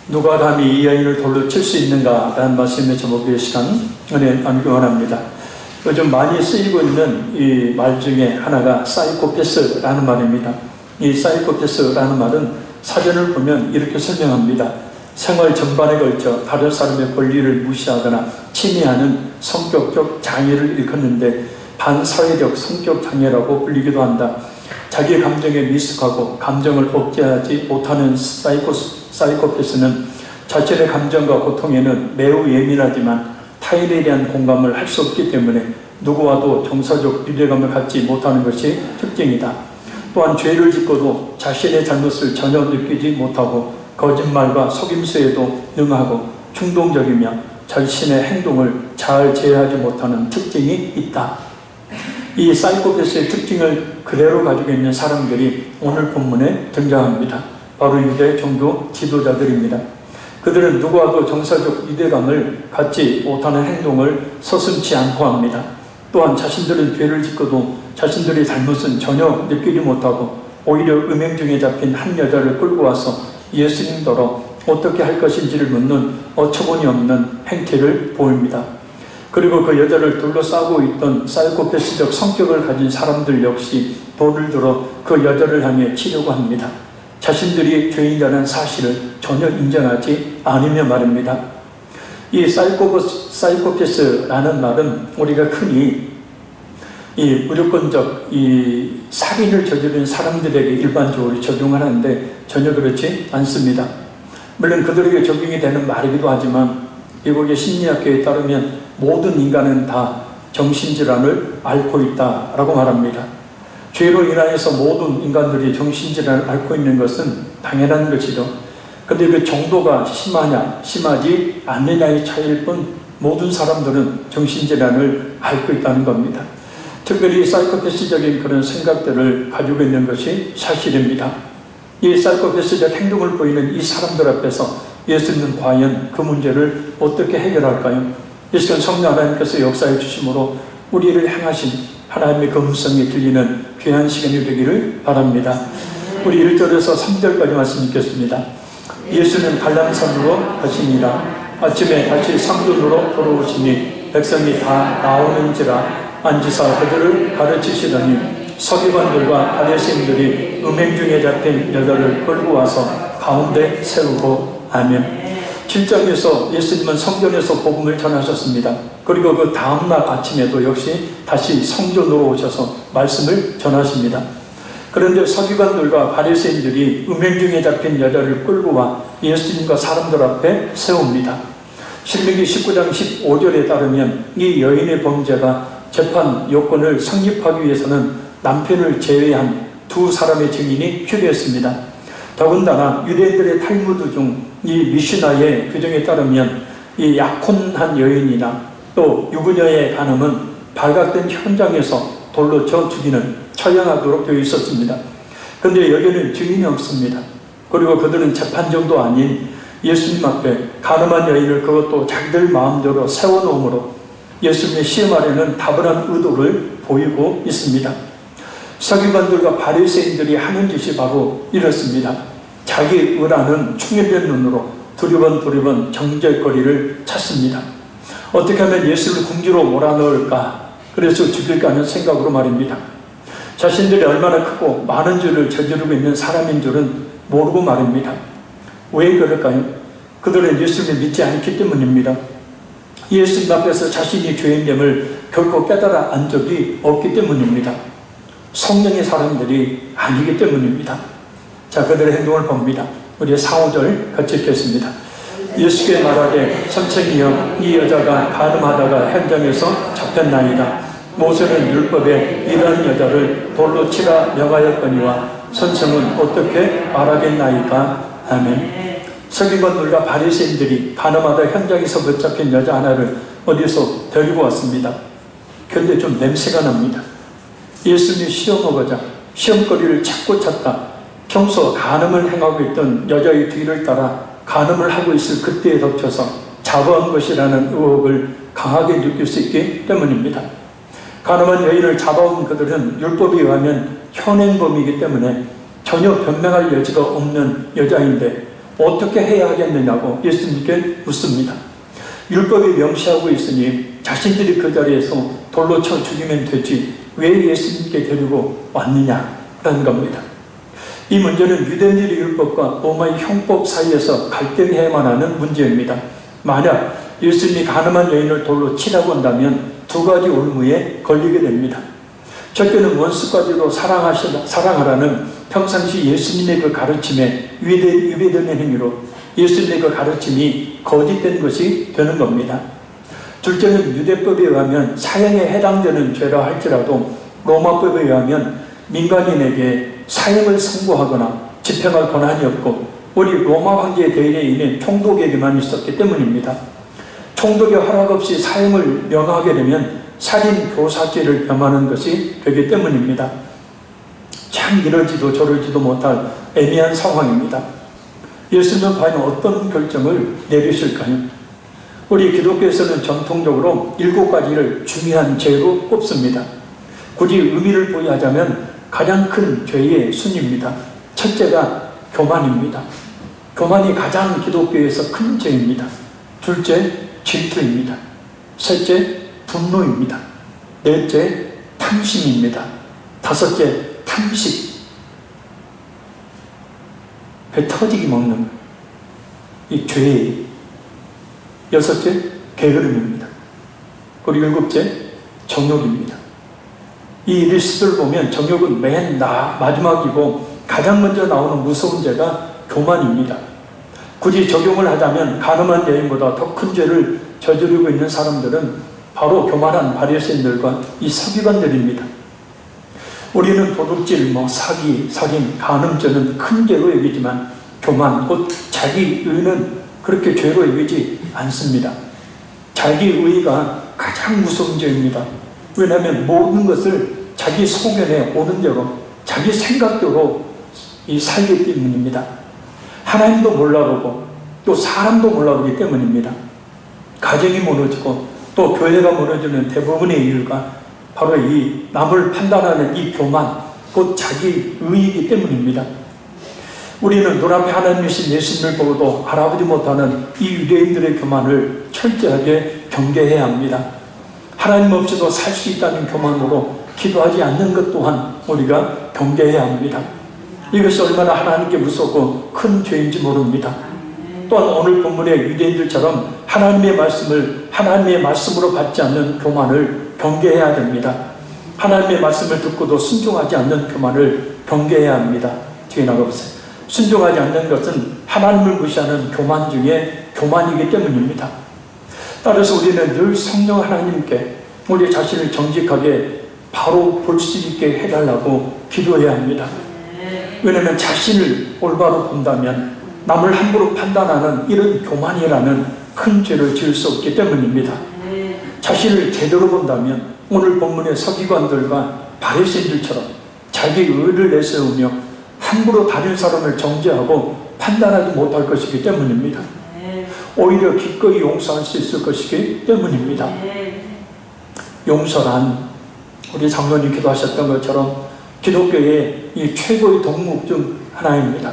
누가 감히 이 여인을 돌로 칠 수 있는가? 라는 말씀의 제목의 시간 은혜 나누기 원합니다. 요즘 많이 쓰이고 있는 이 말 중에 하나가 사이코패스라는 말입니다. 이 사이코패스라는 말은 사전을 보면 이렇게 설명합니다. 생활 전반에 걸쳐 다른 사람의 권리를 무시하거나 침해하는 성격적 장애를 일컫는데 반사회적 성격 장애라고 불리기도 한다. 자기 감정에 미숙하고 감정을 억제하지 못하는 사이코패스는 자신의 감정과 고통에는 매우 예민하지만 타인에 대한 공감을 할 수 없기 때문에 누구와도 정서적 유대감을 갖지 못하는 것이 특징이다. 또한 죄를 짓고도 자신의 잘못을 전혀 느끼지 못하고 거짓말과 속임수에도 능하고 충동적이며 자신의 행동을 잘 제어하지 못하는 특징이 있다. 이 사이코패스의 특징을 그대로 가지고 있는 사람들이 오늘 본문에 등장합니다. 바로 유대 종교 지도자들입니다. 그들은 누구와도 정서적 유대감을 갖지 못하는 행동을 서슴지 않고 합니다. 또한 자신들은 죄를 짓고도 자신들의 잘못은 전혀 느끼지 못하고 오히려 음행 중에 잡힌 한 여자를 끌고 와서 예수님더러 어떻게 할 것인지를 묻는 어처구니 없는 행태를 보입니다. 그리고 그 여자를 둘러싸고 있던 사이코패스적 성격을 가진 사람들 역시 돌을 들어 그 여자를 향해 치려고 합니다. 자신들이 죄인이라는 사실을 전혀 인정하지 않으며 말입니다. 이 사이코패스라는 말은 우리가 흔히 이 무조건적 이 살인을 저지른 사람들에게 일반적으로 적용을 하는데 전혀 그렇지 않습니다. 물론 그들에게 적용이 되는 말이기도 하지만 미국의 심리학계에 따르면 모든 인간은 다 정신질환을 앓고 있다라고 말합니다. 죄로 인하여서 모든 인간들이 정신질환을 앓고 있는 것은 당연한 것이죠. 그런데 그 정도가 심하냐 심하지 않느냐의 차이일 뿐 모든 사람들은 정신질환을 앓고 있다는 겁니다. 특별히 사이코패스적인 그런 생각들을 가지고 있는 것이 사실입니다. 이 사이코패스적 행동을 보이는 이 사람들 앞에서 예수님은 과연 그 문제를 어떻게 해결할까요? 이 시간 성령 하나님께서 역사해 주심으로 우리를 향하신 하나님의 그 음성이 들리는 귀한 시간이 되기를 바랍니다. 우리 1절에서 3절까지 말씀 읽겠습니다. 예수는 갈람산으로 가시니라. 아침에 다시 상전으로 돌아오시니 백성이 다 나오는지라 앉으사 그들을 가르치시더니 서기관들과 바리새인들이 음행 중에 잡힌 여자를 끌고 와서 가운데 세우고 아멘. 7장에서 예수님은 성전에서 복음을 전하셨습니다. 그리고 그 다음날 아침에도 역시 다시 성전으로 오셔서 말씀을 전하십니다. 그런데 서기관들과 바리새인들이 음행 중에 잡힌 여자를 끌고 와 예수님과 사람들 앞에 세웁니다. 신명기 19장 15절에 따르면 이 여인의 범죄가 재판 요건을 성립하기 위해서는 남편을 제외한 두 사람의 증인이 필요했습니다. 더군다나 유대인들의 탈무드 중 이 미슈나의 규정에 따르면 이 약혼한 여인이나 또 유부녀의 간음은 발각된 현장에서 돌로 쳐 죽이는 처형하도록 되어 있었습니다. 그런데 여기는 증인이 없습니다. 그리고 그들은 재판정도 아닌 예수님 앞에 간음한 여인을 그것도 자기들 마음대로 세워놓음으로 예수님의 시험 아래는 다분한 의도를 보이고 있습니다. 서기관들과 바리새인들이 하는 짓이 바로 이렇습니다. 자기 의라는 충혈된 눈으로 두리번 정죄거리를 찾습니다. 어떻게 하면 예수를 궁지로 몰아넣을까, 그래서 죽일까 하는 생각으로 말입니다. 자신들이 얼마나 크고 많은 죄를 저지르고 있는 사람인 줄은 모르고 말입니다. 왜 그럴까요? 그들은 예수를 믿지 않기 때문입니다. 예수님 앞에서 자신이 죄인됨을 결코 깨달아 안 적이 없기 때문입니다. 성령의 사람들이 아니기 때문입니다. 자, 그들의 행동을 봅니다. 우리 4, 5절 같이 읽겠습니다. 예수께 말하되 선생이여 이 여자가 간음하다가 현장에서 잡혔나이다. 모세는 율법에 이러한 여자를 돌로 치라 명하였거니와 선생은 어떻게 말하겠나이까? 아멘. 서기관들과 바리새인들이 간음하다 현장에서 붙잡힌 여자 하나를 어디서 데리고 왔습니다. 그런데 좀 냄새가 납니다. 예수님이 시험하고자 시험거리를 찾고 찾다 평소 간음을 행하고 있던 여자의 뒤를 따라 간음을 하고 있을 그때에 덮쳐서 잡아온 것이라는 의혹을 강하게 느낄 수 있기 때문입니다. 간음한 여인을 잡아온 그들은 율법에 의하면 현행범이기 때문에 전혀 변명할 여지가 없는 여자인데 어떻게 해야 하겠느냐고 예수님께 묻습니다. 율법이 명시하고 있으니 자신들이 그 자리에서 돌로 쳐 죽이면 되지 왜 예수님께 데리고 왔느냐라는 겁니다. 이 문제는 유대인들의 율법과 로마의 형법 사이에서 갈등해야만 하는 문제입니다. 만약 예수님이 가늠한 여인을 돌로 치라고 한다면 두 가지 올무에 걸리게 됩니다. 첫째는 원수까지도 사랑하라는 평상시 예수님의 그 가르침에 위배되는 행위로 예수님의 그 가르침이 거짓된 것이 되는 겁니다. 둘째는 유대법에 의하면 사형에 해당되는 죄라 할지라도 로마법에 의하면 민간인에게 사형을 선고하거나 집행할 권한이 없고 우리 로마 황제의 대리인인 총독에게만 있었기 때문입니다. 총독의 허락 없이 사형을 명하게 되면 살인 교사죄를 범하는 것이 되기 때문입니다. 참 이러지도 저러지도 못할 애매한 상황입니다. 예수님은 과연 어떤 결정을 내리실까요? 우리 기독교에서는 전통적으로 7가지를 중요한 죄로 꼽습니다. 굳이 의미를 부여하자면 가장 큰 죄의 순입니다. 첫째가 교만입니다. 교만이 가장 기독교에서 큰 죄입니다. 둘째, 질투입니다. 셋째, 분노입니다. 넷째, 탐심입니다. 다섯째, 탐식. 배 터지게 먹는 이 죄의. 여섯째, 게으름입니다. 그리고 일곱째, 정욕입니다. 이 리스트를 보면 정욕은 맨 마지막이고 가장 먼저 나오는 무서운 죄가 교만입니다. 굳이 적용을 하자면 가늠한 여인보다 더 큰 죄를 저지르고 있는 사람들은 바로 교만한 바리새인들과 이 서기관들입니다. 우리는 도둑질, 사기, 살인, 간음죄는 큰 죄로 여기지만 교만, 곧 자기의는 그렇게 죄로 여기지 않습니다. 자기의가 가장 무서운 죄입니다. 왜냐하면 모든 것을 자기 소견에 오는 대로 자기 생각대로 살기 때문입니다. 하나님도 몰라보고 또 사람도 몰라보기 때문입니다. 가정이 무너지고 또 교회가 무너지는 대부분의 이유가 바로 이 남을 판단하는 이 교만, 곧 자기의이기 때문입니다. 우리는 눈앞에 하나님이신 예수님을 보고도 알아보지 못하는 이 유대인들의 교만을 철저하게 경계해야 합니다. 하나님 없이도 살 수 있다는 교만으로 기도하지 않는 것 또한 우리가 경계해야 합니다. 이것이 얼마나 하나님께 무섭고 큰 죄인지 모릅니다. 또한 오늘 본문의 유대인들처럼 하나님의 말씀을 하나님의 말씀으로 받지 않는 교만을 경계해야 됩니다. 하나님의 말씀을 듣고도 순종하지 않는 교만을 경계해야 합니다. 뒤에 나가보세요. 순종하지 않는 것은 하나님을 무시하는 교만 중에 교만이기 때문입니다. 따라서 우리는 늘 성령 하나님께 우리 자신을 정직하게 바로 볼 수 있게 해달라고 기도해야 합니다. 왜냐하면 자신을 올바로 본다면 남을 함부로 판단하는 이런 교만이라는 큰 죄를 지을 수 없기 때문입니다. 자신을 제대로 본다면 오늘 본문의 서기관들과 바리새인들처럼 자기 의를 내세우며 함부로 다른 사람을 정죄하고 판단하지 못할 것이기 때문입니다. 오히려 기꺼이 용서할 수 있을 것이기 때문입니다. 용서란 우리 장로님 기도하셨던 것처럼 기독교의 이 최고의 덕목 중 하나입니다.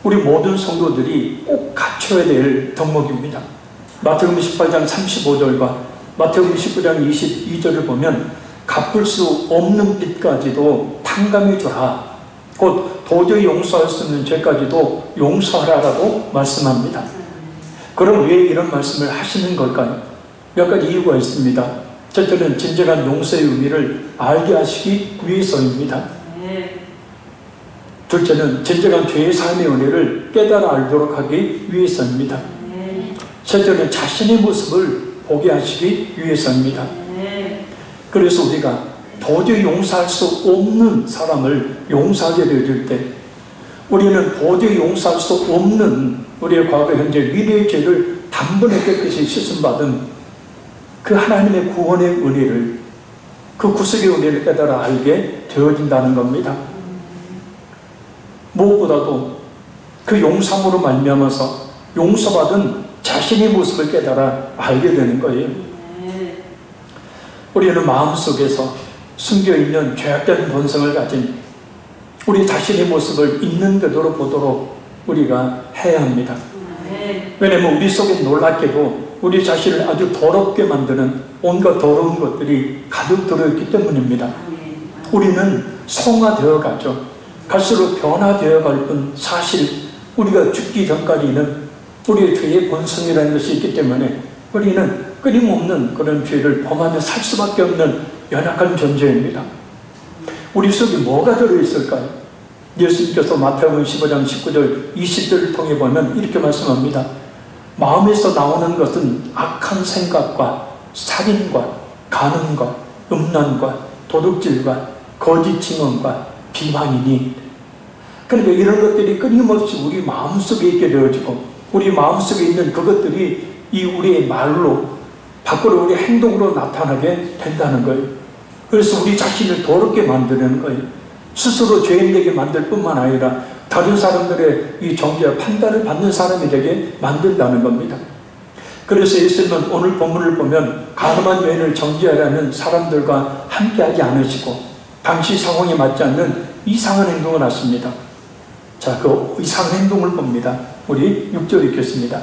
우리 모든 성도들이 꼭 갖춰야 될 덕목입니다. 마태복음 18장 35절과 마태복음 19장 22절을 보면 갚을 수 없는 빚까지도 탕감해 주라. 곧 도저히 용서할 수 없는 죄까지도 용서하라라고 말씀합니다. 그럼 왜 이런 말씀을 하시는 걸까요? 몇 가지 이유가 있습니다. 첫째는 진정한 용서의 의미를 알게 하시기 위해서입니다. 둘째는 진정한 죄의 삶의 은혜를 깨달아 알도록 하기 위해서입니다. 셋째는 자신의 모습을 보게 하시기 위해서입니다. 그래서 우리가 도저히 용서할 수 없는 사람을 용서하게 되어질 때 우리는 도저히 용서할 수 없는 우리의 과거, 현재, 미래의 죄를 단번에 깨끗이 씻음받은 그 하나님의 구원의 은혜를, 그 구속의 은혜를 깨달아 알게 되어진다는 겁니다. 무엇보다도 그 용서함으로 말미암아서 용서받은 자신의 모습을 깨달아 알게 되는 거예요. 우리는 마음속에서 숨겨있는 죄악된 본성을 가진 우리 자신의 모습을 있는 그대로 보도록 우리가 해야 합니다. 왜냐하면 우리 속에 놀랍게도 우리 자신을 아주 더럽게 만드는 온갖 더러운 것들이 가득 들어있기 때문입니다. 우리는 성화되어 가죠. 갈수록 변화되어 갈 뿐 사실 우리가 죽기 전까지는 우리의 죄의 본성이라는 것이 있기 때문에 우리는 끊임없는 그런 죄를 범하며 살 수밖에 없는 연약한 존재입니다. 우리 속에 뭐가 들어있을까요? 예수님께서 마태복음 15장 19절 20절을 통해 보면 이렇게 말씀합니다. 마음에서 나오는 것은 악한 생각과 살인과 간음과 음란과 도둑질과 거짓 증언과 비방이니, 그러니까 이런 것들이 끊임없이 우리 마음속에 있게 되어지고 우리 마음속에 있는 그것들이 이 우리의 말로 밖으로 우리 행동으로 나타나게 된다는 거예요. 그래서 우리 자신을 더럽게 만드는 거예요. 스스로 죄인 되게 만들 뿐만 아니라 다른 사람들의 이 정죄와 판단을 받는 사람이 되게 만든다는 겁니다. 그래서 예수님은 오늘 본문을 보면 가늠한 여인을 정죄하려는 사람들과 함께하지 않으시고 당시 상황에 맞지 않는 이상한 행동을 하십니다. 자, 그 이상한 행동을 봅니다. 우리 6절 읽겠습니다.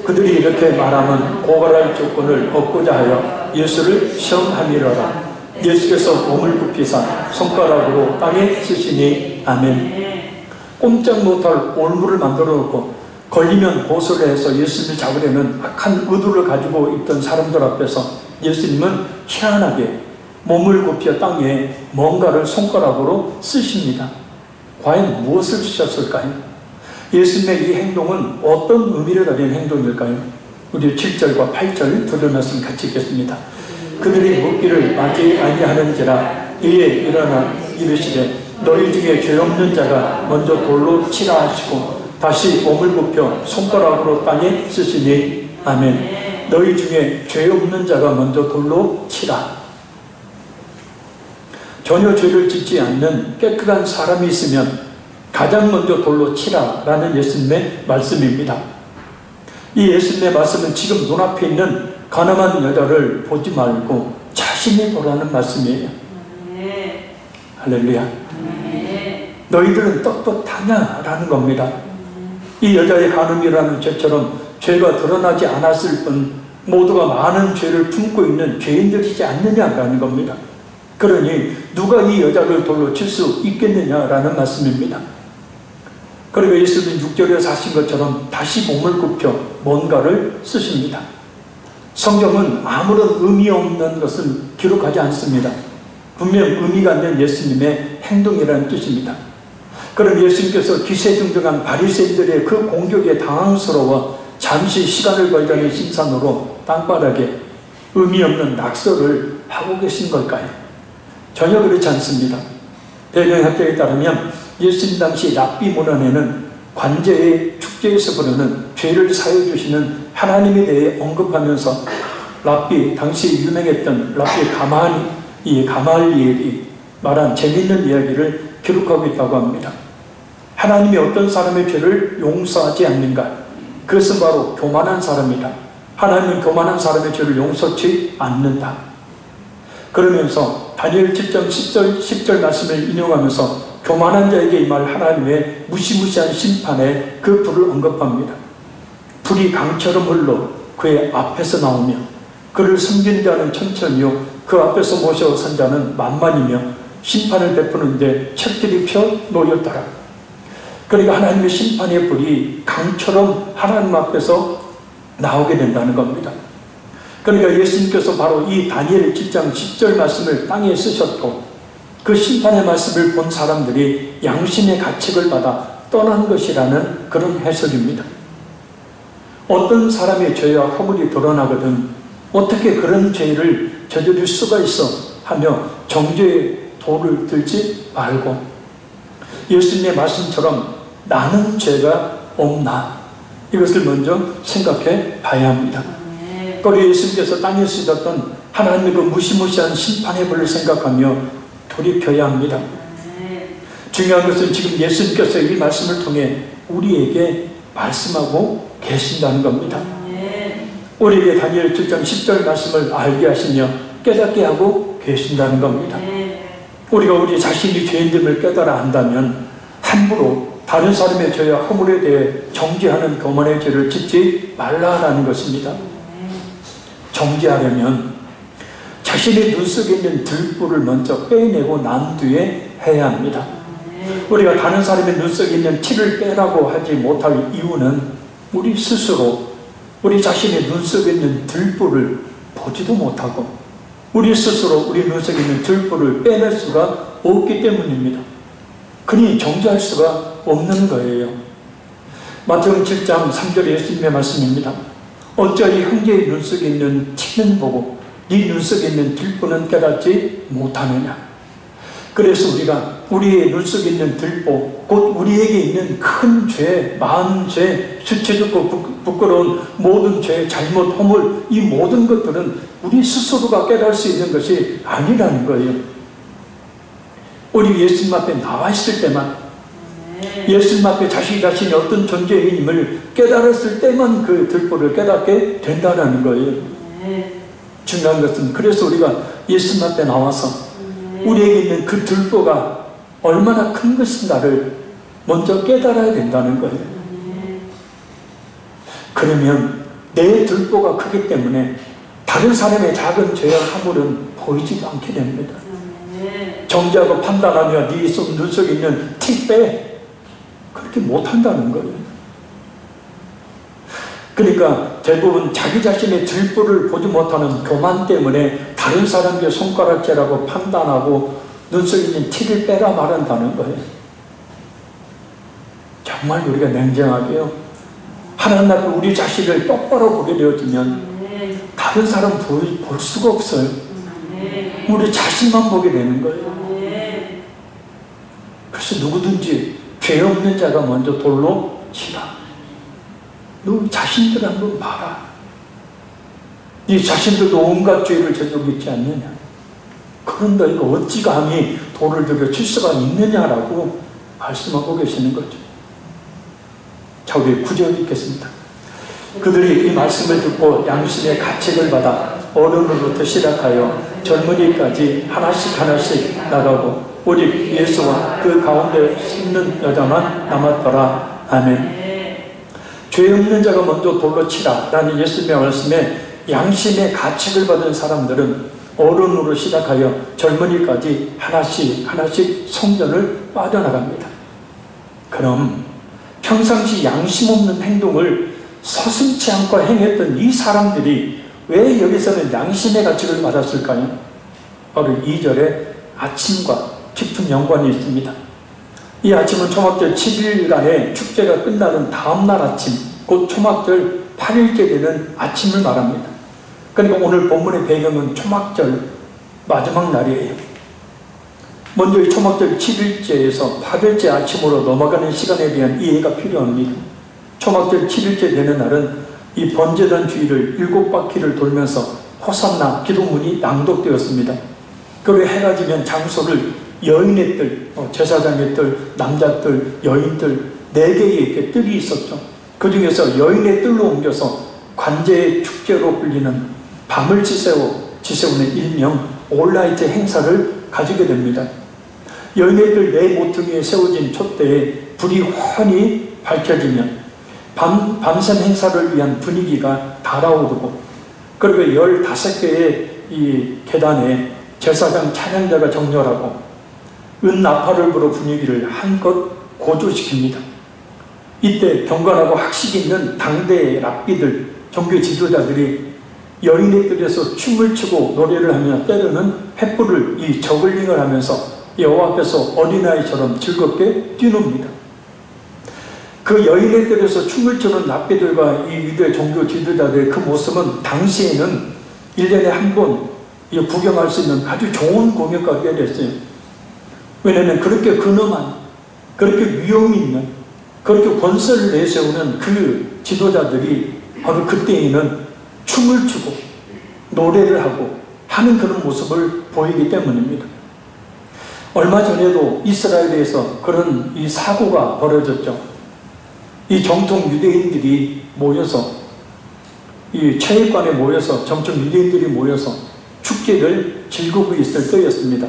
그들이 이렇게 말하면 고발할 조건을 얻고자 하여 예수를 시험하미러라. 예수께서 몸을 굽히사 손가락으로 땅에 쓰시니 아멘. 꼼짝 못할 올무를 만들어 놓고 걸리면 고소를 해서 예수님을 잡으려는 악한 의도를 가지고 있던 사람들 앞에서 예수님은 희한하게 몸을 굽혀 땅에 뭔가를 손가락으로 쓰십니다. 과연 무엇을 쓰셨을까요? 예수님의 이 행동은 어떤 의미를 가진 행동일까요? 우리 7절과 8절 두 말씀 같이 읽겠습니다. 그들이 묻기를 맞지 아니하는지라 이에 일어나 이르시되 너희 중에 죄 없는 자가 먼저 돌로 치라 하시고 다시 몸을 굽혀 손가락으로 땅에 쓰시니 아멘. 너희 중에 죄 없는 자가 먼저 돌로 치라. 전혀 죄를 짓지 않는 깨끗한 사람이 있으면 가장 먼저 돌로 치라 라는 예수님의 말씀입니다. 이 예수님의 말씀은 지금 눈앞에 있는 가늠한 여자를 보지 말고 자신이 보라는 말씀이에요. 할렐루야. 너희들은 떳떳하냐 라는 겁니다. 이 여자의 간음이라는 죄처럼 죄가 드러나지 않았을 뿐 모두가 많은 죄를 품고 있는 죄인들이지 않느냐라는 겁니다. 그러니 누가 이 여자를 돌로 칠 수 있겠느냐라는 말씀입니다. 그리고 예수님은 6절에서 하신 것처럼 다시 몸을 굽혀 뭔가를 쓰십니다. 성경은 아무런 의미 없는 것은 기록하지 않습니다. 분명 의미가 있는 예수님의 행동이라는 뜻입니다. 그럼 예수님께서 기세등등한 바리새인들의 그 공격에 당황스러워 잠시 시간을 벌자는 심산으로 땅바닥에 의미 없는 낙서를 하고 계신 걸까요? 전혀 그렇지 않습니다. 배경학자에 따르면 예수님 당시 랍비 문헌에는 관제의 축제에서 부르는 죄를 사해 주시는 하나님에 대해 언급하면서 랍비, 당시 유명했던 랍비 가말리엘이 말한 재미있는 이야기를 기록하고 있다고 합니다. 하나님이 어떤 사람의 죄를 용서하지 않는가? 그것은 바로 교만한 사람이다. 하나님은 교만한 사람의 죄를 용서치 않는다. 그러면서 다니엘 7장 10절 말씀을 인용하면서 교만한 자에게 임할 하나님의 무시무시한 심판에 그 불을 언급합니다. 불이 강처럼 흘러 그의 앞에서 나오며 그를 섬긴 자는 천천히요 그 앞에서 모셔선 자는 만만이며 심판을 베푸는데 책들이 펴 놓였더라. 그러니까 하나님의 심판의 불이 강처럼 하나님 앞에서 나오게 된다는 겁니다. 그러니까 예수님께서 바로 이 다니엘 7장 10절 말씀을 땅에 쓰셨고 그 심판의 말씀을 본 사람들이 양심의 가책을 받아 떠난 것이라는 그런 해석입니다. 어떤 사람의 죄와 허물이 드러나거든 어떻게 그런 죄를 저지를 수가 있어 하며 정죄의 도를 들지 말고 예수님의 말씀처럼 나는 죄가 없나 이것을 먼저 생각해 봐야 합니다. 그리고 예수님께서 땅에 쓰셨던 하나님의 그 무시무시한 심판의 불을 생각하며 돌이켜야 합니다. 중요한 것은 지금 예수님께서 이 말씀을 통해 우리에게 말씀하고 계신다는 겁니다. 우리에게 다니엘 7장 10절 말씀을 알게 하시며 깨닫게 하고 계신다는 겁니다. 우리가 우리 자신이 죄인됨을 깨달아 안다면 함부로 다른 사람의 죄와 허물에 대해 정죄하는 교만의 죄를 짓지 말라라는 것입니다. 정죄하려면 자신의 눈 속에 있는 들불을 먼저 빼내고 난 뒤에 해야 합니다. 우리가 다른 사람의 눈 속에 있는 티를 빼라고 하지 못할 이유는 우리 스스로 우리 자신의 눈 속에 있는 들불을 보지도 못하고 우리 스스로 우리 눈 속에 있는 들불을 빼낼 수가 없기 때문입니다. 그니 정죄할 수가 없는 거예요. 마태복음 7장 3절에 예수님의 말씀입니다. 어찌하여 형제의 눈 속에 있는 티는 보고 네 눈 속에 있는 들보는 깨닫지 못하느냐. 그래서 우리가 우리의 눈 속에 있는 들보, 곧 우리에게 있는 큰 죄, 많은 죄, 수치스럽고 부끄러운 모든 죄, 잘못, 허물, 이 모든 것들은 우리 스스로가 깨달을 수 있는 것이 아니라는 거예요. 우리 예수님 앞에 나와 있을 때만, 예수님 앞에 자신이 어떤 존재임을 깨달았을 때만 그 들보를 깨닫게 된다는 거예요. 중요한 것은 그래서 우리가 예수님 앞에 나와서 우리에게 있는 그 들보가 얼마나 큰 것인가를 먼저 깨달아야 된다는 거예요. 그러면 내 들보가 크기 때문에 다른 사람의 작은 죄와 허물은 보이지도 않게 됩니다. 정죄하고 판단하며 네 눈 속에 있는 티 빼, 그렇게 못한다는 거예요. 그러니까 대부분 자기 자신의 들보를 보지 못하는 교만 때문에 다른 사람의 손가락질하고 판단하고 눈 속에 있는 티를 빼라 말한다는 거예요. 정말 우리가 냉정하게요, 하나님 앞에 우리 자신을 똑바로 보게 되어지면 다른 사람 볼 수가 없어요. 우리 자신만 보게 되는 거예요. 그래서 누구든지 죄 없는 자가 먼저 돌로 치라. 너 자신들 한번 봐라. 네 자신들도 온갖 죄를 저지르고 있지 않느냐. 그런데 이거 어찌 감히 돌을 들여 칠 수가 있느냐라고 말씀하고 계시는 거죠. 자, 우리 9절 읽겠습니다. 그들이 이 말씀을 듣고 양심의 가책을 받아 어른으로부터 시작하여 젊은이까지 하나씩 나가고 오직 예수와 그 가운데 섰는 여자만 남았더라. 아멘. 죄 없는 자가 먼저 돌로 치라 라는 예수님의 말씀에 양심의 가책을 받은 사람들은 어른으로 시작하여 젊은이까지 하나씩 성전을 빠져나갑니다. 그럼 평상시 양심 없는 행동을 서슴지 않고 행했던 이 사람들이 왜 여기서는 양심의 가책을 받았을까요? 바로 2절에 아침과 깊은 연관이 있습니다. 이 아침은 초막절 7일간의 축제가 끝나는 다음날 아침, 곧 초막절 8일째 되는 아침을 말합니다. 그러니까 오늘 본문의 배경은 초막절 마지막 날이에요. 먼저 이 초막절 7일째에서 8일째 아침으로 넘어가는 시간에 대한 이해가 필요합니다. 초막절 7일째 되는 날은 이 번제단 주위를 7바퀴를 돌면서 호산나 기도문이 낭독되었습니다. 그리고 해가 지면 장소를 여인의 뜰, 제사장의 뜰, 남자뜰, 여인뜰 4개의 이렇게 뜰이 있었죠. 그 중에서 여인의 뜰로 옮겨서 관제의 축제로 불리는 밤을 지새우는 일명 올라이트 행사를 가지게 됩니다. 여인의 뜰 네 모퉁이에 세워진 촛대에 불이 환히 밝혀지면 밤샘 행사를 위한 분위기가 달아오르고, 그리고 15개의 이 계단에 제사장 찬양자가 정렬하고 은 나팔을 불어 분위기를 한껏 고조시킵니다. 이때 경건하고 학식 있는 당대의 랍비들, 종교 지도자들이 여인의 뜰에서 춤을 추고 노래를 하며 때로는 횃불을 이 저글링을 하면서 여호와 앞에서 어린아이처럼 즐겁게 뛰놉니다. 그 여인의 뜰에서 춤을 추는 랍비들과 이 위대 종교 지도자들의 그 모습은 당시에는 1년에 한 번 구경할 수 있는 아주 좋은 공연가 됐어요. 왜냐하면 그렇게 근엄한, 그렇게 위험 있는, 그렇게 권세를 내세우는 그 지도자들이 바로 그때에는 춤을 추고 노래를 하고 하는 그런 모습을 보이기 때문입니다. 얼마 전에도 이스라엘에서 그런 이 사고가 벌어졌죠. 이 정통 유대인들이 모여서, 이 체육관에 모여서 정통 유대인들이 모여서 축제를 즐기고 있을 때였습니다.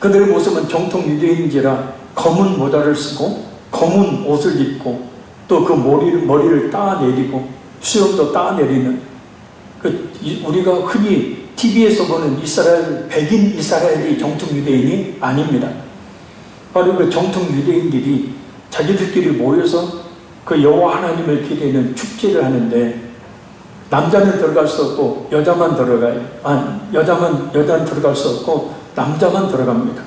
그들의 모습은 정통 유대인인지라 검은 모자를 쓰고 검은 옷을 입고 또 그 머리를 따내리고 수염도 따내리는 우리가 흔히 TV에서 보는 백인 이스라엘이 정통 유대인이 아닙니다. 바로 그 정통 유대인들이 자기들끼리 모여서 그 여호와 하나님을 기리는 축제를 하는데 남자는 들어갈 수 없고 여자는 들어갈 수 없고 남자만 들어갑니다.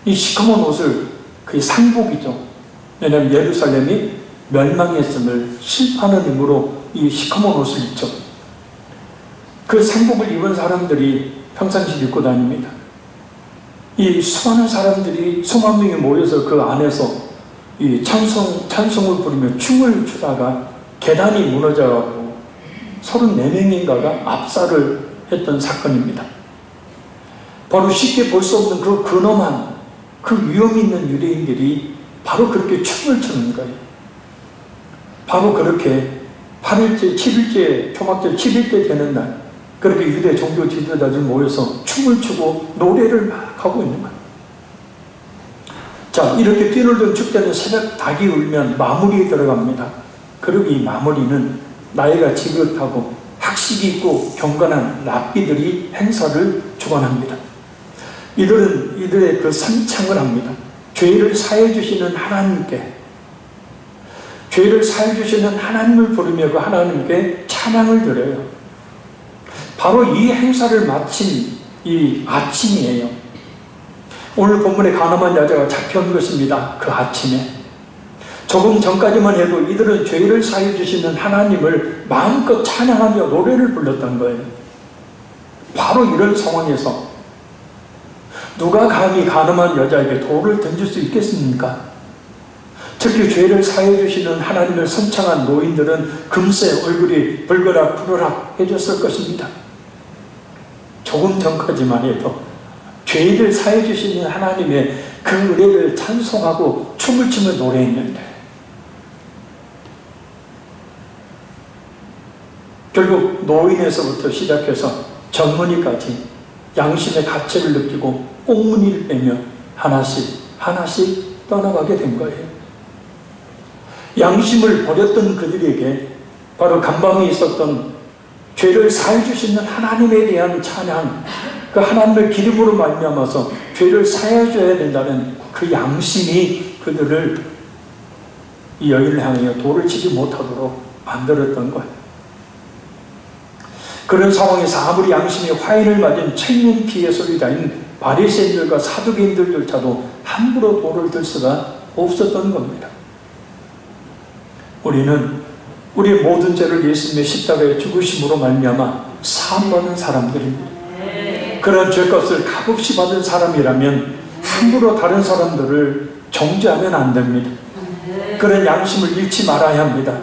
이 시커먼 옷을 그게 상복이죠. 왜냐하면 예루살렘이 멸망했음을 실패하는 의미로 이 시커먼 옷을 입죠. 그 상복을 입은 사람들이 평상시 입고 다닙니다. 이 수많은 사람들이 수만 명이 모여서 그 안에서 이 찬송을 부르며 춤을 추다가 계단이 무너져가고 34명인가가 압살을 했던 사건입니다. 바로 쉽게 볼 수 없는 그 근엄한 그 위험 있는 유대인들이 바로 그렇게 춤을 추는 거예요. 바로 그렇게 8일째, 7일째, 초막절 7일째 되는 날 그렇게 유대 종교 지도자들 모여서 춤을 추고 노래를 막 하고 있는 거예요. 자, 이렇게 뛰놀던 축제는 새벽 닭이 울면 마무리에 들어갑니다. 그리고 이 마무리는 나이가 지긋하고 학식이 있고 경건한 랍비들이 행사를 주관합니다. 이들은 이들의 그 선창을 합니다. 죄를 사해 주시는 하나님께, 죄를 사해 주시는 하나님을 부르며 그 하나님께 찬양을 드려요. 바로 이 행사를 마친 이 아침이에요. 오늘 본문에 가늠한 여자가 잡혀온 것입니다. 그 아침에. 조금 전까지만 해도 이들은 죄를 사해 주시는 하나님을 마음껏 찬양하며 노래를 불렀던 거예요. 바로 이런 상황에서 누가 감히 가늠한 여자에게 돌을 던질 수 있겠습니까? 특히 죄를 사해 주시는 하나님을 선창한 노인들은 금세 얼굴이 불그락 해졌을 것입니다. 조금 전까지만 해도 죄를 사해 주시는 하나님의 그 은혜를 찬송하고 춤을 추며 노래했는데 결국 노인에서부터 시작해서 젊은이까지 양심의 가치를 느끼고 꽁무니를 빼며 하나씩 떠나가게 된 거예요. 양심을 버렸던 그들에게 바로 간밤에 있었던 죄를 사해 주시는 하나님에 대한 찬양, 그 하나님의 기름으로 말미암아서 죄를 사해 줘야 된다는 그 양심이 그들을 이 여인을 향하여 돌을 치지 못하도록 만들었던 거예요. 그런 상황에서 아무리 양심이 화인을 맞은 천년 피의 소리다인 바리새인들과 사두개인들조차도 함부로 돌을 들 수가 없었던 겁니다. 우리는 우리의 모든 죄를 예수님의 십자가의 죽으심으로 말미암아 사함받은 사람들입니다. 그런 죄값을 값없이 받은 사람이라면 함부로 다른 사람들을 정죄하면 안 됩니다. 그런 양심을 잃지 말아야 합니다.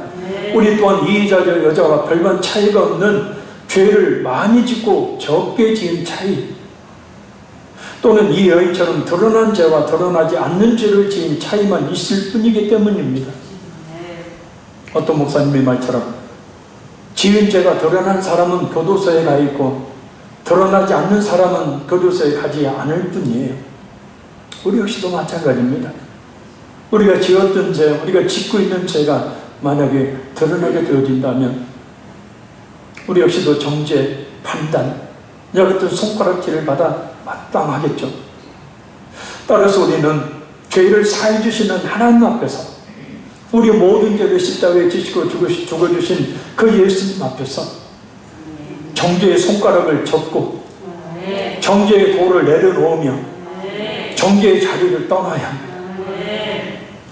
우리 또한 이 여자와 별반 차이가 없는 죄를 많이 짓고 적게 지은 차이, 또는 이 여인처럼 드러난 죄와 드러나지 않는 죄를 지은 차이만 있을 뿐이기 때문입니다. 어떤 목사님의 말처럼 지은 죄가 드러난 사람은 교도소에 가 있고 드러나지 않는 사람은 교도소에 가지 않을 뿐이에요. 우리 역시도 마찬가지입니다. 우리가 지었던 죄, 우리가 짓고 있는 죄가 만약에 드러나게 되어진다면 우리 역시도 정죄, 판단, 이와 같은 손가락질을 받아 마땅하겠죠. 따라서 우리는 죄를 사해 주시는 하나님 앞에서 우리 모든 죄를 십자가에 지시고 죽어주신 그 예수님 앞에서 정죄의 손가락을 접고 정죄의 돌을 내려놓으며 정죄의 자리를 떠나야 합니다.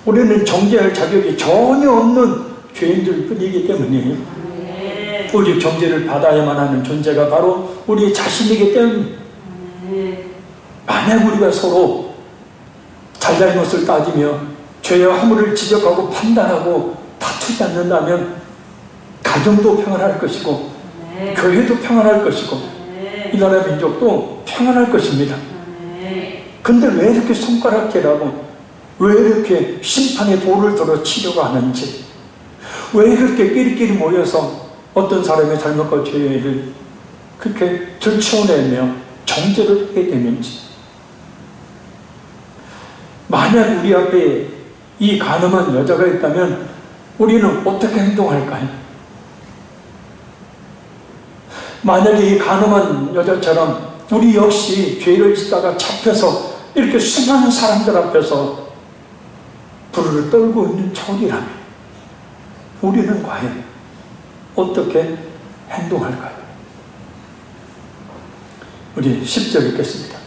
우리는 정죄할 자격이 전혀 없는 죄인들 뿐이기 때문이에요. 오직 정죄를 받아야만 하는 존재가 바로 우리 자신이기 때문에 만약 우리가 서로 잘잘못을 따지며 죄와 허물을 지적하고 판단하고 다투지 않는다면 가정도 평안할 것이고 교회도 평안할 것이고 이 나라 민족도 평안할 것입니다. 근데 왜 이렇게 손가락질하고 왜 이렇게 심판의 돌을 들어 치려고 하는지, 왜 그렇게 끼리끼리 모여서 어떤 사람의 잘못과 죄를 그렇게 들추어내며 정죄를 해야 되는지, 만약 우리 앞에 이 간음한 여자가 있다면 우리는 어떻게 행동할까요? 만약에 이 간음한 여자처럼 우리 역시 죄를 짓다가 잡혀서 이렇게 수많은 사람들 앞에서 부르르 떨고 있는 처지라면 우리는 과연 어떻게 행동할까요? 우리 10절 읽겠습니다.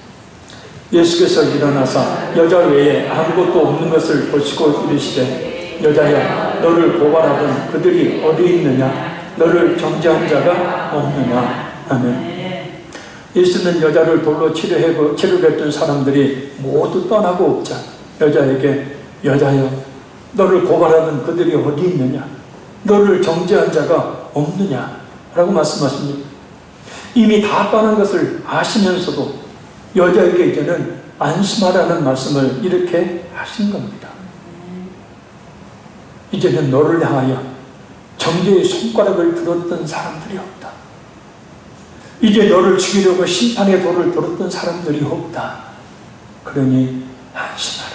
예수께서 일어나사 여자 외에 아무것도 없는 것을 보시고 이르시되 여자야 너를 고발하던 그들이 어디 있느냐? 너를 정죄한 자가 없느냐? 아멘. 예수는 여자를 돌로 치료했던 사람들이 모두 떠나고 없자 여자에게 여자여 너를 고발하던 그들이 어디 있느냐? 너를 정죄한 자가 없느냐? 라고 말씀하십니다. 이미 다 떠난 것을 아시면서도 여자에게 이제는 안심하라는 말씀을 이렇게 하신 겁니다. 이제는 너를 향하여 정죄의 손가락을 들었던 사람들이 없다. 이제 너를 죽이려고 심판의 도를 들었던 사람들이 없다. 그러니 안심하라.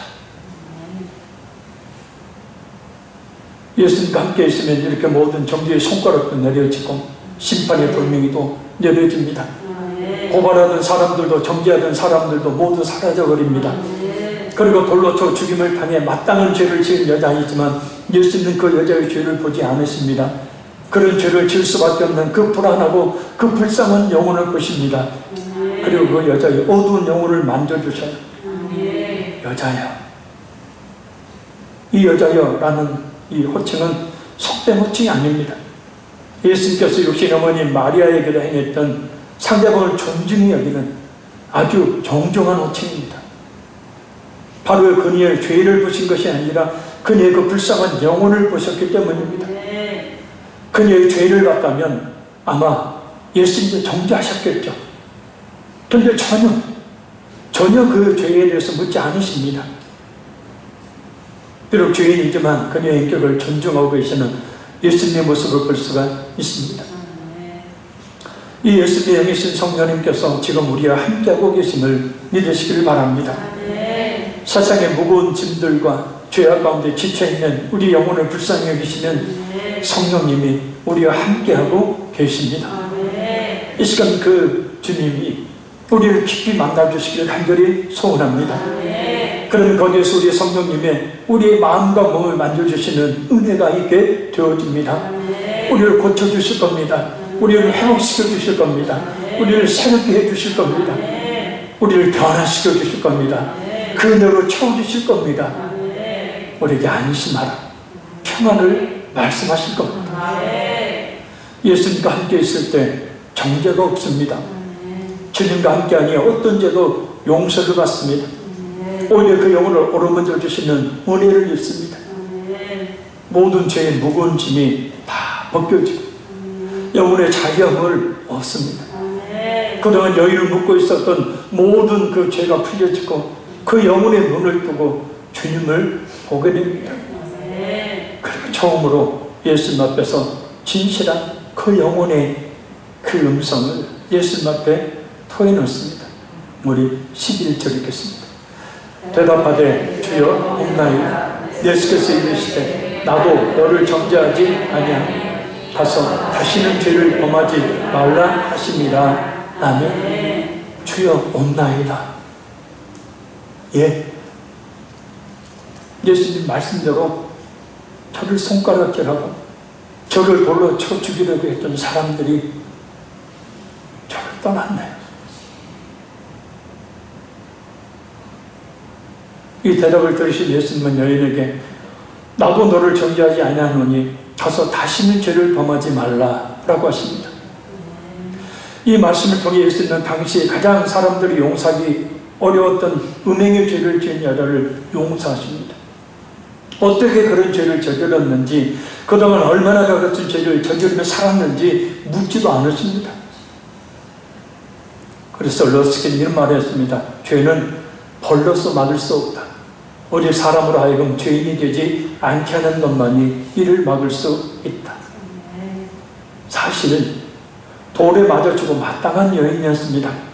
예수님과 함께 있으면 이렇게 모든 정죄의 손가락도 내려지고 심판의 돌멩이도 내려집니다. 고발하던 사람들도 정죄하던 사람들도 모두 사라져버립니다. 그리고 돌로 쳐 죽임을 당해 마땅한 죄를 지은 여자이지만 예수님은 그 여자의 죄를 보지 않으십니다. 그런 죄를 지을 수밖에 없는 그 불안하고 그 불쌍한 영혼을 보십니다. 그리고 그 여자의 어두운 영혼을 만져주셔요. 여자야, 이 여자여 라는 이 호칭은 속된 호칭이 아닙니다. 예수님께서 육신 어머니 마리아에게도 행했던 상대방을 존중히 여기는 아주 정중한 호칭입니다. 바로 그녀의 죄를 보신 것이 아니라 그녀의 그 불쌍한 영혼을 보셨기 때문입니다. 그녀의 죄를 봤다면 아마 예수님도 정죄하셨겠죠. 그런데 전혀 그 죄에 대해서 묻지 않으십니다. 비록 죄인이지만 그녀의 인격을 존중하고 계시는 예수님의 모습을 볼 수가 있습니다. 이 예수님의 영이신 성령님께서 지금 우리와 함께하고 계심을 믿으시기를 바랍니다. 세상의 무거운 짐들과 죄악 가운데 지쳐있는 우리 영혼을 불쌍히 여기시는 성령님이 우리와 함께하고 계십니다. 이 시간 그 주님이 우리를 깊이 만나주시기를 간절히 소원합니다. 그런 거기에서 우리 성령님의 우리의 마음과 몸을 만져주시는 은혜가 있게 되어집니다. 우리를 고쳐주실 겁니다. 우리를 회복시켜 주실 겁니다. 우리를 새롭게 해주실 겁니다. 우리를 변화시켜 주실 겁니다. 그 은혜로 채워주실 겁니다. 우리에게 안심하라, 평안을 말씀하실 겁니다. 예수님과 함께 있을 때 정죄가 없습니다. 주님과 함께하니 어떤 죄도 용서를 받습니다. 오히려 그 영혼을 오르머져 주시는 은혜를 입습니다. 모든 죄의 무거운 짐이 다 벗겨지고 영혼의 자유함을 얻습니다. 그동안 여인을 묶고 있었던 모든 그 죄가 풀려지고 그 영혼의 눈을 뜨고 주님을 보게 됩니다. 그리고 처음으로 예수님 앞에서 진실한 그 영혼의 그 음성을 예수님 앞에 토해놓습니다. 우리 11절 읽겠습니다. 대답하되 주여 없나이다. 예수께서 이르시되 나도 너를 정죄하지 아니하니 가서 다시는 죄를 범하지 말라 하십니다. 아멘. 주여 없나이다. 예, 예수님 말씀대로 저를 손가락질하고 저를 돌로 쳐 죽이려고 했던 사람들이 저를 떠났네요. 이 대답을 들으신 예수님은 여인에게 나도 너를 정죄하지 아니하노니 가서 다시는 죄를 범하지 말라라고 하십니다. 이 말씀을 통해 예수님은 당시 가장 사람들이 용서하기 어려웠던 음행의 죄를 지은 여자를 용서하십니다. 어떻게 그런 죄를 저질렀는지, 그동안 얼마나 같은 죄를 저지르며 살았는지 묻지도 않으십니다. 그래서 러스킨 이런 말을 했습니다. 죄는 벌로서 막을 수 없다. 오직 사람으로 하여금 죄인이 되지 않게 하는 것만이 이를 막을 수 있다. 사실은 돌에 맞아 죽어 마땅한 여인이었습니다.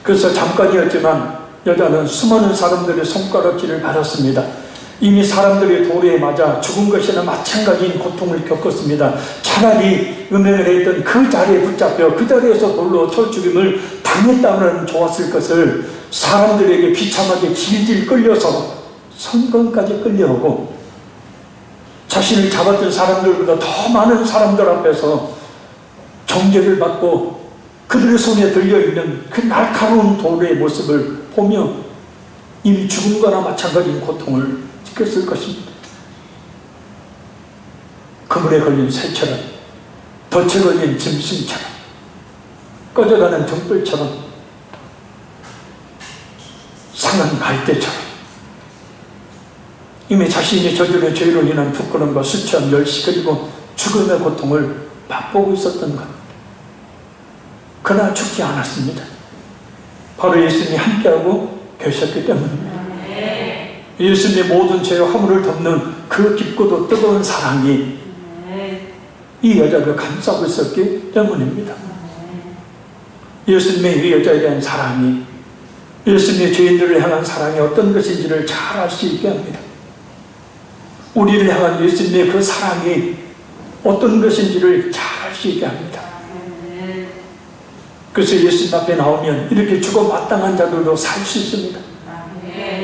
그래서 잠깐이었지만 여자는 수많은 사람들의 손가락질을 받았습니다. 이미 사람들의 도리에 맞아 죽은 것이나 마찬가지인 고통을 겪었습니다. 차라리 음행을 했던 그 자리에 붙잡혀 그 자리에서 돌로 쳐 죽임을 당했다면 좋았을 것을 사람들에게 비참하게 질질 끌려서 성권까지 끌려오고 자신을 잡았던 사람들보다 더 많은 사람들 앞에서 정죄를 받고 그들의 손에 들려있는 그 날카로운 돌의 모습을 보며 이미 죽음과나 마찬가지인 고통을 느꼈을 것입니다. 그물에 걸린 새처럼, 덫에 걸린 짐승처럼, 꺼져가는 등불처럼, 상한 갈대처럼 이미 자신이 저지른 죄로 인한 부끄러움과 수치와 멸시 그리고 죽음의 고통을 맛보고 있었던 것. 그러나 죽지 않았습니다. 바로 예수님이 함께하고 계셨기 때문입니다. 예수님의 모든 죄와 허물을 덮는 그 깊고도 뜨거운 사랑이 이 여자를 감싸고 있었기 때문입니다. 예수님의 이 여자에 대한 사랑이 예수님의 죄인들을 향한 사랑이 어떤 것인지를 잘 알 수 있게 합니다. 우리를 향한 예수님의 그 사랑이 어떤 것인지를 잘 알 수 있게 합니다. 그래서 예수님 앞에 나오면 이렇게 죽어 마땅한 자들도 살 수 있습니다.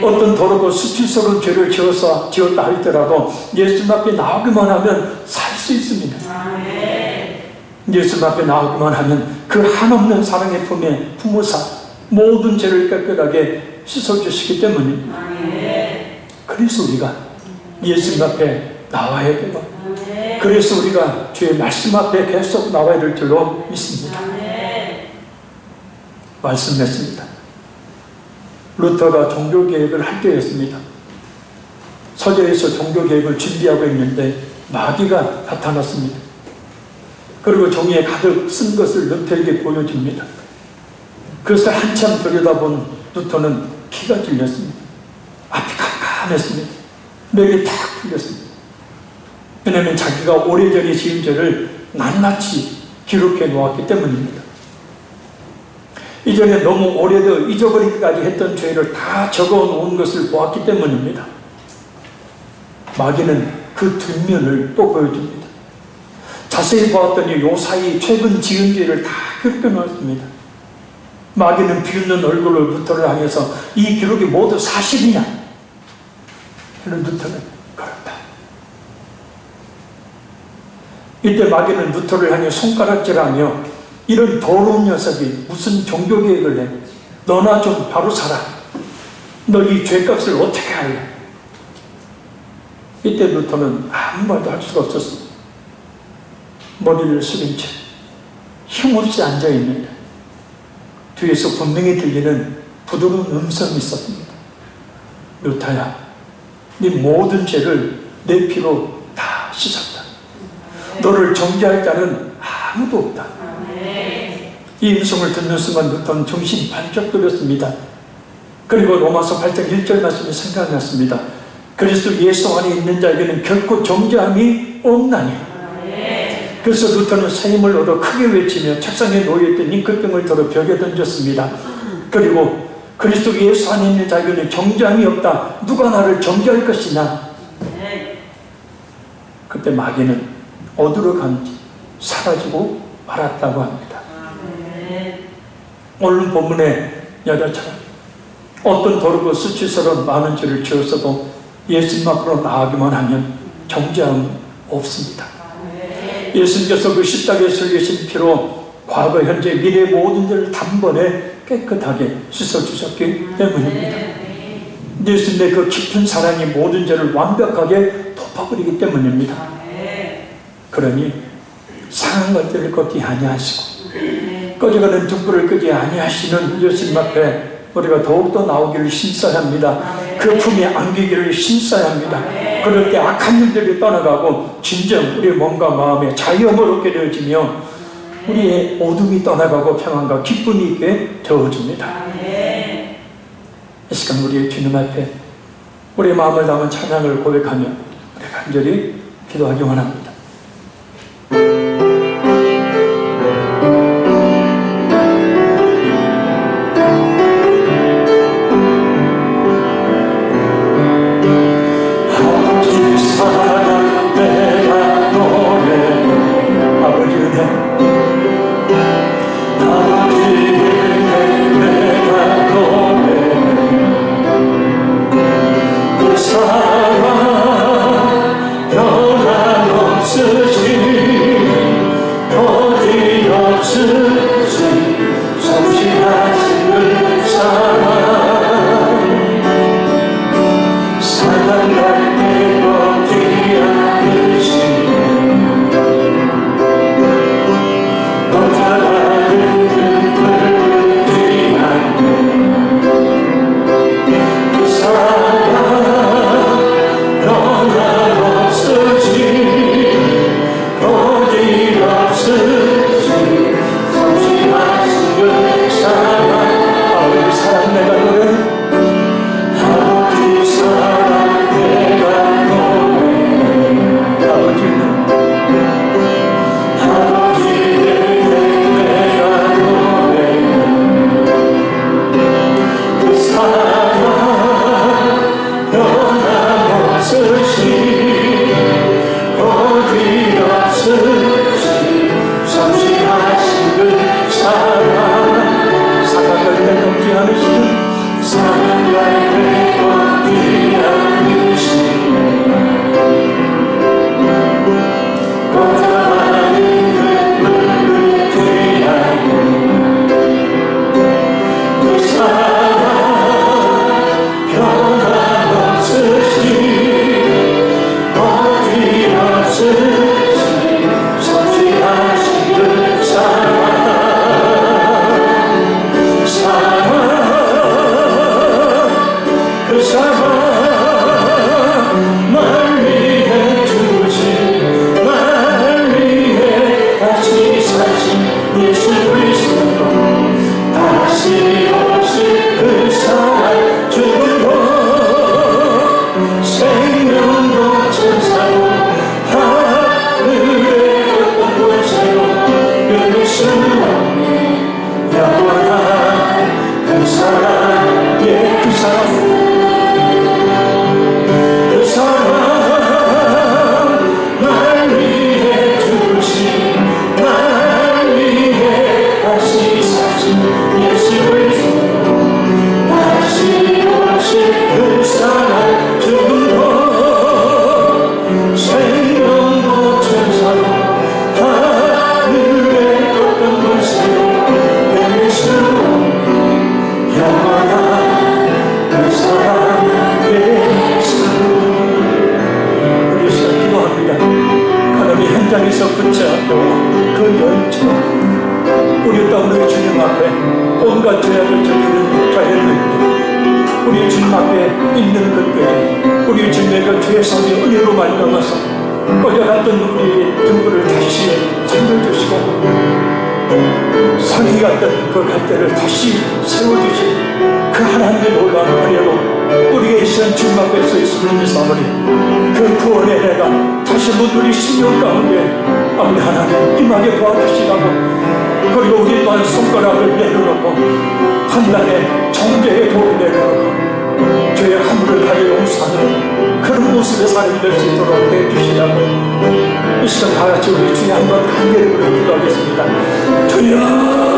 어떤 더럽고 수치스러운 죄를 지었다 할지라도 예수님 앞에 나오기만 하면 살 수 있습니다. 예수님 앞에 나오기만 하면 그 한없는 사랑의 품에 품으사 모든 죄를 깨끗하게 씻어주시기 때문입니다. 그래서 우리가 예수님 앞에 나와야 되고 그래서 우리가 주의 말씀 앞에 계속 나와야 될 줄로 믿습니다. 말씀했습니다. 루터가 종교개혁을 할 때였습니다. 서재에서 종교개혁을 준비하고 있는데 마귀가 나타났습니다. 그리고 종이에 가득 쓴 것을 루터에게 보여줍니다. 그것을 한참 들여다본 루터는 기가 찔렸습니다. 앞이 깜깜했습니다. 맥이 탁 풀렸습니다. 왜냐하면 자기가 오래전에 지은 죄를 낱낱이 기록해 놓았기 때문입니다. 이전에 너무 오래되어 잊어버리기까지 했던 죄를 다 적어 놓은 것을 보았기 때문입니다. 마귀는 그 뒷면을 또 보여줍니다. 자세히 보았더니 요 사이 최근 지은 죄를 다 기록해 놓았습니다. 마귀는 비웃는 얼굴을 루터를 향해서 이 기록이 모두 사실이냐? 그런 루터는 그렇다. 이때 마귀는 루터를 향해 손가락질하며 이런 더러운 녀석이 무슨 종교개혁을 해? 너나 좀 바로 살아. 너 이 죄값을 어떻게 할래? 이때 루터는 아무 말도 할 수가 없었습니다. 머리를 숙인 채 힘없이 앉아있는데 뒤에서 분명히 들리는 부드러운 음성이 있었습니다. 루터야, 네 모든 죄를 내 피로 다 씻었다. 너를 정죄할 자는 아무도 없다. 이 음성을 듣는 순간 루터는 정신이 반짝 들었습니다. 그리고 로마서 8장 1절 말씀이 생각났습니다. 그리스도 예수 안에 있는 자에게는 결코 정죄함이 없나니. 그래서 루터는 새 힘을 얻어 크게 외치며 책상에 놓여있던 잉크병을 들어 벽에 던졌습니다. 그리고 그리스도 예수 안에 있는 자에게는 정죄함이 없다. 누가 나를 정죄할 것이냐. 그때 마귀는 어디로 간지 사라지고 말았다고 합니다. 오늘 본문의 여자처럼 어떤 더럽고 수치스러운 많은 죄를 지었어도 예수님 앞으로 나가기만 하면 정죄함은 없습니다. 예수님께서 그 십자가에 설계신 피로 과거, 현재, 미래의 모든 죄를 단번에 깨끗하게 씻어주셨기 때문입니다. 예수님의 그 깊은 사랑이 모든 죄를 완벽하게 덮어버리기 때문입니다. 그러니 상한 것들을 걷지 아니하시고 꺼져가는 등불을 끄지 아니하시는 예수님 앞에 우리가 더욱더 나오기를 힘써야 합니다. 그 품에 안기기를 힘써야 합니다. 그럴 때 악한 일들이 떠나가고 진정 우리의 몸과 마음에 자유함을 얻게 되어지며 우리의 어둠이 떠나가고 평안과 기쁨이 있게 되어집니다. 이 시간 우리의 주님 앞에 우리의 마음을 담은 찬양을 고백하며 우리 간절히 기도하기 원합니다. 없으신 성실하신 그 사랑 사랑을 내놓지 않으시는 사랑을 내놓지 않으시는 고단한 눈물을 피하는 그 사랑 변함없으신 어디없으신 성실하신 그 그 사랑 날 위해 주신 날 위해 다시 사신 예수 그리스도 다시 오실 그 사랑 죽음도 생명도 천사도 하늘의 어떤 곳에도 끊을 수 없는 영원한 그 사랑 그 사랑 그 사랑 날 위해 주신 날 위해 다시 사신 예수 그리스도 다시 오실 그 사랑 죽음도 생명도 천사도 하늘의 어떤 곳에도 끊을 수 없는 영원한 그 사랑 우리 시간 기도합니다. 하나님 현장에서 붙잡혀 그 열정 우리 떠오르는 주님 앞에 온갖 죄악을 저지른 자녀들에게 우리 주님 앞에 있는 것들이 우리 주님의 그 죄성의 은혜로 말미암아서 꺼져갔던 우리 등불을 다시 살려주시고 상이 갔던 그 갓대를 다시 세워주신 그 하나님의 놀라운 은혜로 우리의 시간 주님 앞에 서 있음을 믿사오니 그 구원의 해가 다시 한번 우리 심령 가운데 아버지 하나님 임하게 도와주시라고 그리고 우리 또한 손가락을 내려놓고 판단에 정죄의 돌을 내려놓고 죄의 함부를 다해 용서하는 그런 모습의 삶이 될 수 있도록 해주시라고 이 시간 다같이 우리 주님 한번 간절히 기도하겠습니다. 주여